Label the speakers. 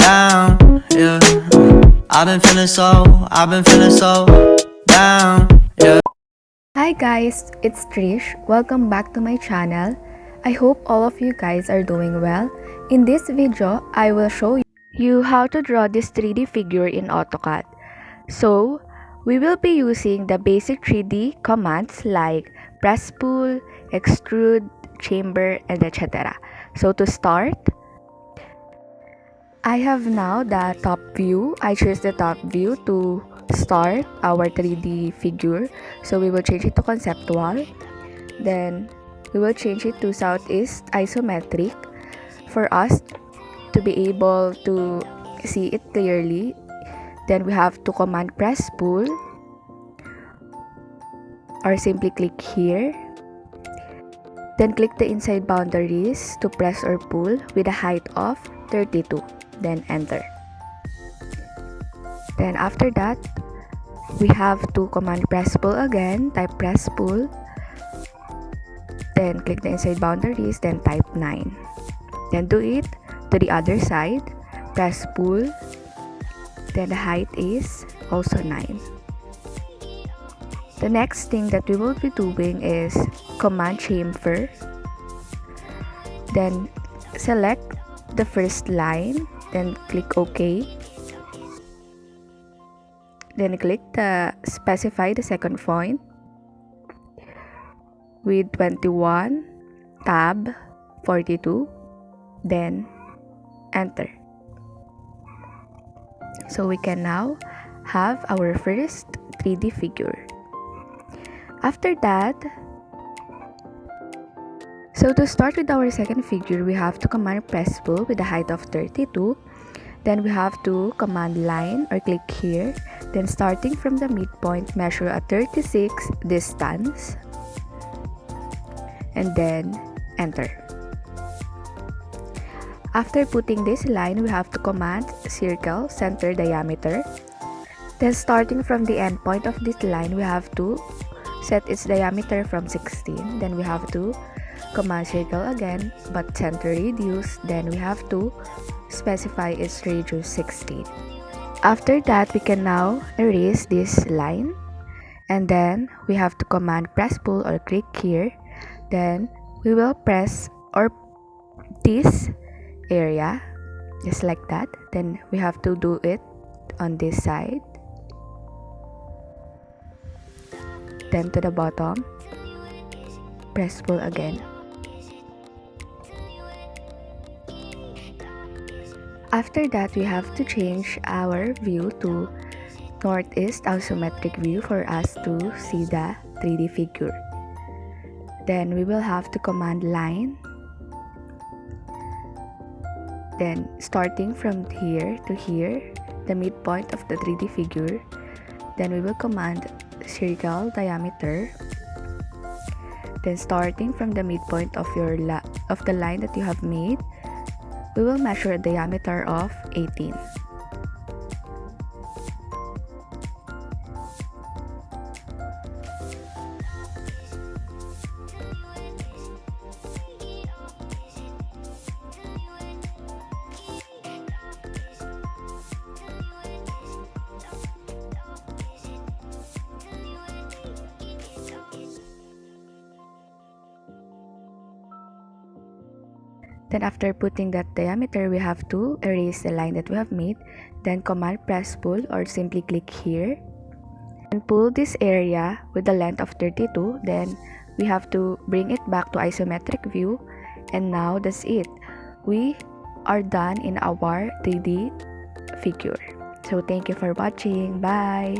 Speaker 1: down, yeah. I've been feeling so down, yeah.
Speaker 2: Hi guys, it's Trish. Welcome back to my channel. I hope all of you guys are doing well. In this video, I will show you how to draw this 3D figure in AutoCAD. So, we will be using the basic 3D commands like press pull, extrude, chamfer, and etc. So to start, I have now the top view. I choose the top view to start our 3D figure. So we will change it to conceptual. Then we will change it to southeast isometric for us to be able to see it clearly. Then we have to command press pull or simply click here. Then click the inside boundaries to press or pull with a height of 32. Then enter. Then after that, we have to command press pull again. Type press pull. Then click the inside boundaries. Then type 9. Then do it to the other side. Press pull. Then the height is also 9. The next thing that we will be doing is command chamfer. Then select the first line. Then click OK. Then click the specify the second point with 21 tab 42. Then enter. So we can now have our first 3D figure. After that, so to start with our second figure, we have to command press pull with a height of 32. Then we have to command line or click here. Then starting from the midpoint, measure a 36 distance. And then enter. After putting this line, we have to command circle center diameter. Then starting from the end point of this line, we have to set its diameter from 16. Then we have to command circle again, but center radius. Then we have to specify its radius 16. After that, we can now erase this line. And then we have to command press pull or click here. Then we will press or this area just like that. Then we have to do it on this side. Then to the bottom, press pull again. After that, we have to change our view to northeast isometric view for us to see the 3D figure. Then we will have to command line. Then starting from here to here, the midpoint of the 3D figure. Then we will command circle diameter. Then starting from the midpoint of the line that you have made, we will measure a diameter of 18. Then after putting that diameter, we have to erase the line that we have made. Then command press pull or simply click here. And pull this area with the length of 32. Then we have to bring it back to isometric view. And now that's it. We are done in our 3D figure. So thank you for watching. Bye!